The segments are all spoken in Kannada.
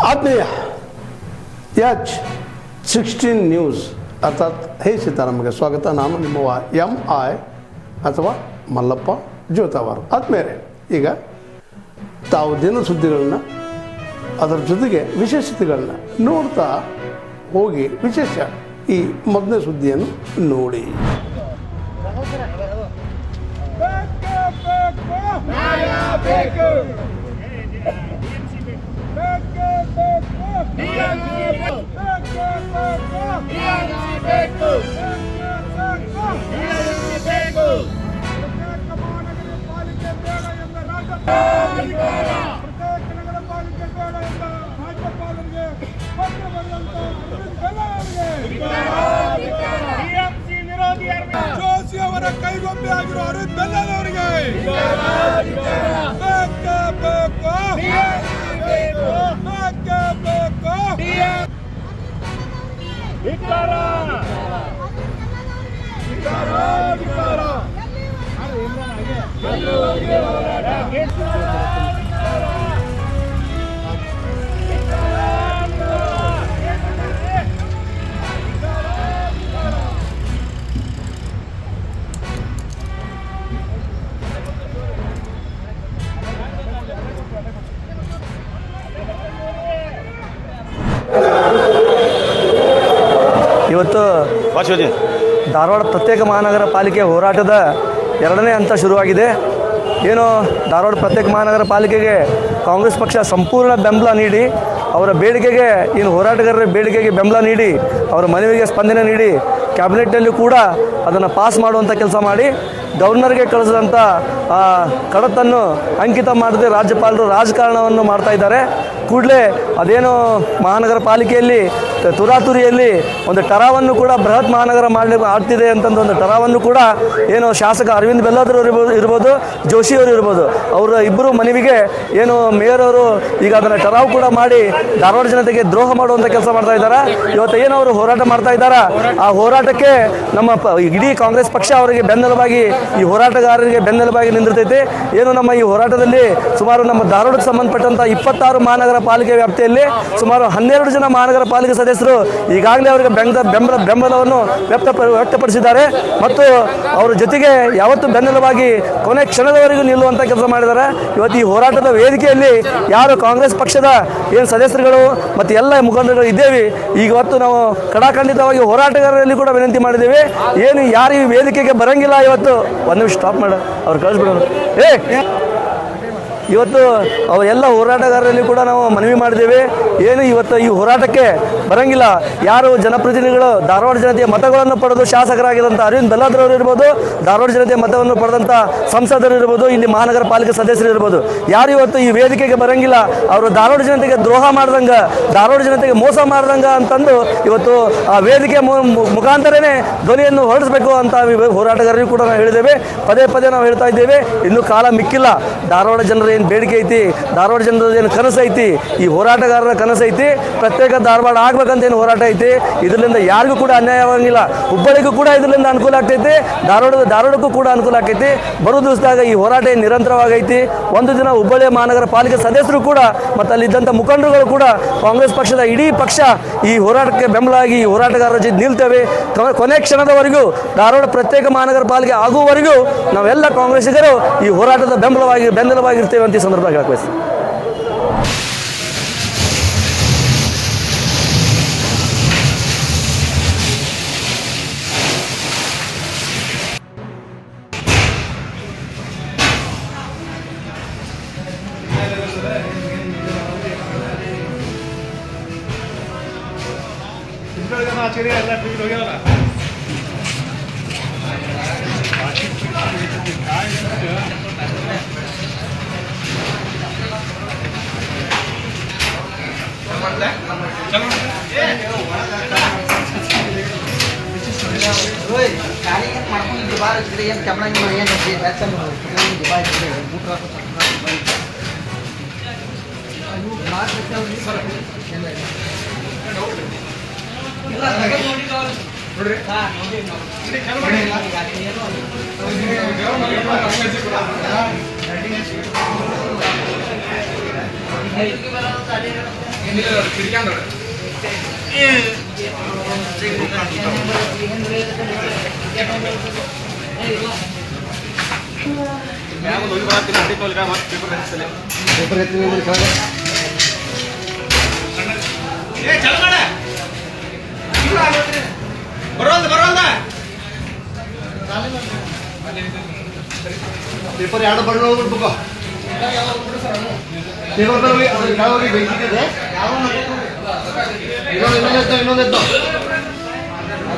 ಆತ್ಮೀಯ H16 ನ್ಯೂಸ್ ಅರ್ಥಾತ್ ಹೇ ಸೀತಾರಾಮಗೆ ಸ್ವಾಗತ. ನಾನು ನಿಮ್ಮವ MI ಅಥವಾ ಮಲ್ಲಪ್ಪ ಜೋತಾವಾರ್. ಆದ್ಮೇಲೆ ಈಗ ತಾವು ದಿನ ಸುದ್ದಿಗಳನ್ನ ಅದರ ಜೊತೆಗೆ ವಿಶೇಷತೆಗಳನ್ನ ನೋಡ್ತಾ ಹೋಗಿ ವಿಶೇಷ ಈ ಮೊದಲನೇ ಸುದ್ದಿಯನ್ನು ನೋಡಿ. ಜೋಶಿ ಅವರ ಕೈಗೊಂಬೆ ಆಗಿರೋ ಅರವಿಂದ್ ಬೆಲ್ಲದವರಿಗೆ ಇವತ್ತು ಧಾರವಾಡ ಪ್ರತ್ಯೇಕ ಮಹಾನಗರ ಪಾಲಿಕೆ ಹೋರಾಟದ ಎರಡನೇ ಹಂತ ಶುರುವಾಗಿದೆ. ಏನು ಧಾರವಾಡ ಪ್ರತ್ಯೇಕ ಮಹಾನಗರ ಪಾಲಿಕೆಗೆ ಕಾಂಗ್ರೆಸ್ ಪಕ್ಷ ಸಂಪೂರ್ಣ ಬೆಂಬಲ ನೀಡಿ ಅವರ ಬೇಡಿಕೆಗೆ ಏನು ಹೋರಾಟಗಾರರ ಬೇಡಿಕೆಗೆ ಬೆಂಬಲ ನೀಡಿ ಅವರ ಮನವಿಗೆ ಸ್ಪಂದನೆ ನೀಡಿ ಕ್ಯಾಬಿನೆಟ್ನಲ್ಲಿ ಕೂಡ ಅದನ್ನು ಪಾಸ್ ಮಾಡುವಂಥ ಕೆಲಸ ಮಾಡಿ ಗವರ್ನರ್ಗೆ ಕಳಿಸಿದಂಥ ಕಡತನ್ನು ಅಂಕಿತ ಮಾಡದೆ ರಾಜ್ಯಪಾಲರು ರಾಜಕಾರಣವನ್ನು ಮಾಡ್ತಾ ಇದ್ದಾರೆ. ಕೂಡಲೇ ಅದೇನು ಮಹಾನಗರ ಪಾಲಿಕೆಯಲ್ಲಿ ತುರಾತುರಿಯಲ್ಲಿ ಒಂದು ಟರಾವನ್ನು ಕೂಡ ಬೃಹತ್ ಮಹಾನಗರ ಆಗ್ತಿದೆ ಅಂತಂದು ಒಂದು ಟರಾವನ್ನು ಕೂಡ ಏನು ಶಾಸಕ ಅರವಿಂದ್ ಬೆಲ್ಲದರು ಇರ್ಬೋದು, ಜೋಶಿಯವರು ಇರ್ಬೋದು, ಅವರ ಇಬ್ಬರು ಮನವಿಗೆ ಏನು ಮೇಯರ್ ಅವರು ಈಗ ಅದನ್ನು ಟರಾವ್ ಕೂಡ ಮಾಡಿ ಧಾರವಾಡ ಜನತೆಗೆ ದ್ರೋಹ ಮಾಡುವಂಥ ಕೆಲಸ ಮಾಡ್ತಾ ಇದ್ದಾರೆ. ಇವತ್ತು ಏನು ಅವರು ಹೋರಾಟ ಮಾಡ್ತಾ ಇದ್ದಾರೆ, ಆ ಹೋರಾಟಕ್ಕೆ ನಮ್ಮ ಇಡೀ ಕಾಂಗ್ರೆಸ್ ಪಕ್ಷ ಅವರಿಗೆ ಬೆನ್ನೆಲುಬಾಗಿ ಈ ಹೋರಾಟಗಾರರಿಗೆ ಬೆನ್ನೆಲುಬಾಗಿ ನಿಂದಿರ್ತೈತೆ. ಏನು ನಮ್ಮ ಈ ಹೋರಾಟದಲ್ಲಿ ಸುಮಾರು ನಮ್ಮ ಧಾರವಾಡಕ್ಕೆ ಸಂಬಂಧಪಟ್ಟಂಥ 26 ಮಹಾನಗರ ಪಾಲಿಕೆ ವ್ಯಾಪ್ತಿಯಲ್ಲಿ ಸುಮಾರು 12 ಜನ ಮಹಾನಗರ ಪಾಲಿಕೆ ಸದಸ್ಯರು ಈಗಾಗಲೇ ಅವರಿಗೆ ಬೆಂಬಲವನ್ನು ವ್ಯಕ್ತಪಡಿಸಿದ್ದಾರೆ ಮತ್ತು ಅವರ ಜೊತೆಗೆ ಯಾವತ್ತೂ ಬೆನ್ನೆಲುಬಾಗಿ ಕೊನೆ ಕ್ಷಣದವರೆಗೂ ನಿಲ್ಲುವಂಥ ಕೆಲಸ ಮಾಡಿದ್ದಾರೆ. ಇವತ್ತು ಈ ಹೋರಾಟದ ವೇದಿಕೆಯಲ್ಲಿ ಯಾರು ಕಾಂಗ್ರೆಸ್ ಪಕ್ಷದ ಏನು ಸದಸ್ಯರುಗಳು ಮತ್ತು ಎಲ್ಲ ಮುಖಂಡರು ಇದ್ದೇವೆ, ಈಗ ಇವತ್ತು ನಾವು ಕಡಾಖಂಡಿತವಾಗಿ ಹೋರಾಟಗಾರರಲ್ಲಿ ಕೂಡ ವಿನಂತಿ ಮಾಡಿದ್ದೇವೆ. ಏನು ಯಾರು ಈ ವೇದಿಕೆಗೆ ಬರಂಗಿಲ್ಲ, ಇವತ್ತು ಒಂದು ನಿಮಿಷ ಸ್ಟಾಪ್ ಮಾಡ ಅವ್ರು ಕಳಿಸ್ಬಿಡೋರು. ಇವತ್ತು ಅವರೆಲ್ಲ ಹೋರಾಟಗಾರರಲ್ಲಿ ಕೂಡ ನಾವು ಮನವಿ ಮಾಡಿದ್ದೇವೆ. ಏನು ಇವತ್ತು ಈ ಹೋರಾಟಕ್ಕೆ ಬರಂಗಿಲ್ಲ ಯಾರು ಜನಪ್ರತಿನಿಧಿಗಳು ಧಾರವಾಡ ಜನತೆಯ ಮತಗಳನ್ನು ಪಡೆದು ಶಾಸಕರಾಗಿದ್ದಂಥ ಅರವಿಂದ್ ಬೆಲ್ಲದರವರು ಇರ್ಬೋದು, ಧಾರವಾಡ ಜನತೆಯ ಮತವನ್ನು ಪಡೆದಂಥ ಸಂಸದರು ಇರ್ಬೋದು, ಇಲ್ಲಿ ಮಹಾನಗರ ಪಾಲಿಕೆ ಸದಸ್ಯರು ಇರ್ಬೋದು, ಯಾರು ಇವತ್ತು ಈ ವೇದಿಕೆಗೆ ಬರಂಗಿಲ್ಲ ಅವರು ಧಾರವಾಡ ಜನತೆಗೆ ದ್ರೋಹ ಮಾಡ್ದಂಗೆ, ಧಾರವಾಡ ಜನತೆಗೆ ಮೋಸ ಮಾಡ್ದಂಗೆ ಅಂತಂದು ಇವತ್ತು ಆ ವೇದಿಕೆ ಮುಖಾಂತರನೇ ಧ್ವನಿಯನ್ನು ಹೊರಡಿಸಬೇಕು ಅಂತ ಹೋರಾಟಗಾರರಿಗೂ ಕೂಡ ನಾವು ಹೇಳಿದ್ದೇವೆ. ಪದೇ ಪದೇ ನಾವು ಹೇಳ್ತಾ ಇದ್ದೇವೆ, ಇನ್ನೂ ಕಾಲ ಮಿಕ್ಕಿಲ್ಲ. ಧಾರವಾಡ ಜನರ ಏನು ಬೇಡಿಕೆ ಐತಿ, ಧಾರವಾಡ ಜನರದ ಏನು ಕನಸು ಐತಿ, ಈ ಹೋರಾಟಗಾರರ ಕನಸು ಐತಿ, ಪ್ರತ್ಯೇಕ ಧಾರವಾಡ ಆಗ್ಬೇಕಂತ ಏನು ಹೋರಾಟ ಐತಿ, ಇದರಿಂದ ಯಾರಿಗೂ ಕೂಡ ಅನ್ಯಾಯವಾಗಿಲ್ಲ. ಹುಬ್ಬಳ್ಳಿಗೂ ಕೂಡ ಇದರಿಂದ ಅನುಕೂಲ ಆಗ್ತೈತಿ, ಧಾರವಾಡಕ್ಕೂ ಕೂಡ ಅನುಕೂಲ ಆಗ್ತೈತಿ. ಬರೋ ದಿವಸದಾಗ ಈ ಹೋರಾಟ ನಿರಂತರವಾಗೈತಿ. ಒಂದು ದಿನ ಹುಬ್ಬಳ್ಳಿ ಮಹಾನಗರ ಪಾಲಿಕೆ ಸದಸ್ಯರು ಕೂಡ ಮತ್ತು ಅಲ್ಲಿದ್ದಂಥ ಮುಖಂಡರುಗಳು ಕೂಡ ಕಾಂಗ್ರೆಸ್ ಪಕ್ಷದ ಇಡೀ ಪಕ್ಷ ಈ ಹೋರಾಟಕ್ಕೆ ಬೆಂಬಲವಾಗಿ ಈ ಹೋರಾಟಗಾರರ ಜೊತೆ ನಿಲ್ತೇವೆ. ಕೊನೆ ಕ್ಷಣದವರೆಗೂ ಧಾರವಾಡ ಪ್ರತ್ಯೇಕ ಮಹಾನಗರ ಪಾಲಿಕೆ ಆಗುವವರೆಗೂ ನಾವೆಲ್ಲ ಕಾಂಗ್ರೆಸ್ಸಿಗರು ಈ ಹೋರಾಟದ ಬೆಂಬಲವಾಗಿರ್ತೇವೆ ಅಂತ ಈ ಸಂದರ್ಭ ಹೇಳಕ್ ಬಯಸ್ತೀನಿ. ಪೇಪರ್ ಎರಡು ಬಣ್ಣ ಹೋಗ್ಬಿಡ್ಬೇಕು ಪೇಪರ್ ಯಾವಾಗ ಬೇಕಿದೆ ಇನ್ನೊಂದು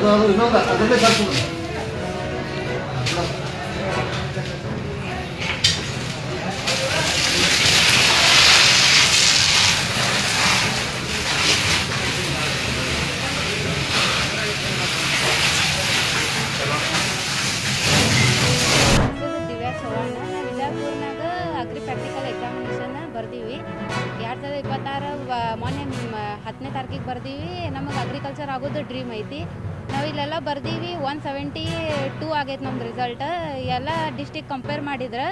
ಅದು ಇನ್ನೊಂದು ಅದನ್ನೇ ತರ್ಸೋದು ಅಗ್ರಿ ಪ್ರಾಕ್ಟಿಕಲ್ ಎಕ್ಸಾಮಿನೇಷನ್ ಬರ್ದೀವಿ 2026 ಮೊನ್ನೆ 10ನೇ ತಾರೀಕಿಗೆ ಬರ್ದೀವಿ. ನಮಗೆ ಅಗ್ರಿಕಲ್ಚರ್ ಆಗೋದು ಡ್ರೀಮ್ ಐತಿ. ನಾವು ಇಲ್ಲೆಲ್ಲ ಬರ್ದೀವಿ 172 ಆಗೈತೆ ನಮ್ದು ರಿಸಲ್ಟ್. ಎಲ್ಲ ಡಿಸ್ಟಿಕ್ ಕಂಪೇರ್ ಮಾಡಿದ್ರೆ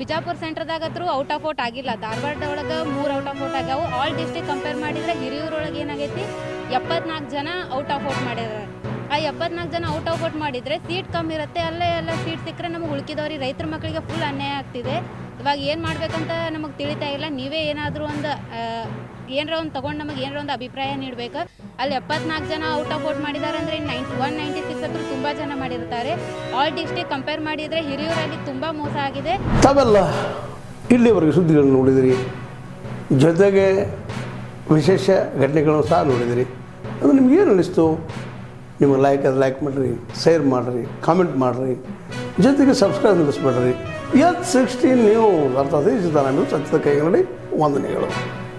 ಬಿಜಾಪುರ ಸೆಂಟ್ರದಾಗತ್ರೂ ಔಟ್ ಆಫ್ ಔಟ್ ಆಗಿಲ್ಲ. ಧಾರವಾಡ ಒಳಗೆ 3 ಔಟ್ ಆಫ್ ಔಟ್ ಆಗ್ಯಾವು. ಆಲ್ ಡಿಸ್ಟಿಕ್ ಕಂಪೇರ್ ಮಾಡಿದ್ರೆ ಹಿರಿಯೂರೊಳಗೆ ಏನಾಗೈತಿ 74 ಜನ ಔಟ್ ಆಫ್ ಔಟ್ ಮಾಡಿದ್ದಾರೆ. ಆ 74 ಜನ ಔಟ್ ಆಫ್ ಔಟ್ ಮಾಡಿದರೆ ಸೀಟ್ ಕಮ್ಮಿ ಇರುತ್ತೆ. ಅಲ್ಲೇ ಎಲ್ಲ ಸೀಟ್ ಸಿಕ್ಕರೆ ನಮಗೆ ಉಳ್ಕಿದವ್ರಿಗೆ ರೈತರ ಮಕ್ಕಳಿಗೆ ಫುಲ್ ಅನ್ಯಾಯ ಆಗ್ತಿದೆ. ಇವಾಗ ಏನು ಮಾಡಬೇಕಂತ ನಮಗೆ ತಿಳಿತಾ ಇಲ್ಲ. ನೀವೇ ಏನಾದರೂ ಒಂದು ಏನರ ಒಂದು ತೊಗೊಂಡು ನಮಗೆ ಏನರ ಒಂದು ಅಭಿಪ್ರಾಯ ನೀಡಬೇಕು. ಅಲ್ಲಿ 74 ಜನ ಔಟ್ ಆಫ್ ಔಟ್ ಮಾಡಿದ್ದಾರೆ ಅಂದರೆ 196 ಹತ್ರ ತುಂಬ ಜನ ಮಾಡಿರ್ತಾರೆ. ಆಲ್ ಡಿಸ್ಟಿಕ್ ಕಂಪೇರ್ ಮಾಡಿದರೆ ಹಿರಿಯೂರಲ್ಲಿ ತುಂಬ ಮೋಸ ಆಗಿದೆ. ತಾವೆಲ್ಲ ಇಲ್ಲಿವರೆಗೆ ಸುದ್ದಿಗಳನ್ನು ನೋಡಿದಿರಿ, ಜೊತೆಗೆ ವಿಶೇಷ ಘಟನೆಗಳನ್ನು ಸಹ ನೋಡಿದಿರಿ. ಅದು ನಿಮ್ಗೇನು ಅನ್ನಿಸ್ತು? ನಿಮ್ಮ ಲೈಕ್ ಮಾಡಿರಿ, ಶೇರ್ ಮಾಡಿರಿ, ಕಾಮೆಂಟ್ ಮಾಡಿರಿ, ಜೊತೆಗೆ ಸಬ್ಸ್ಕ್ರೈಬ್ ನಿಲ್ಲಿಸ್ಬೇಡ್ರಿ. H16 ನ್ಯೂಸ್ ಅರ್ಥಾತ್ ಈ ಸಿದ್ದರಾಮಯ್ಯ ಸತ್ಯದ ಕೈಗನ್ನಡಿ ವಂದನೆಗಳು.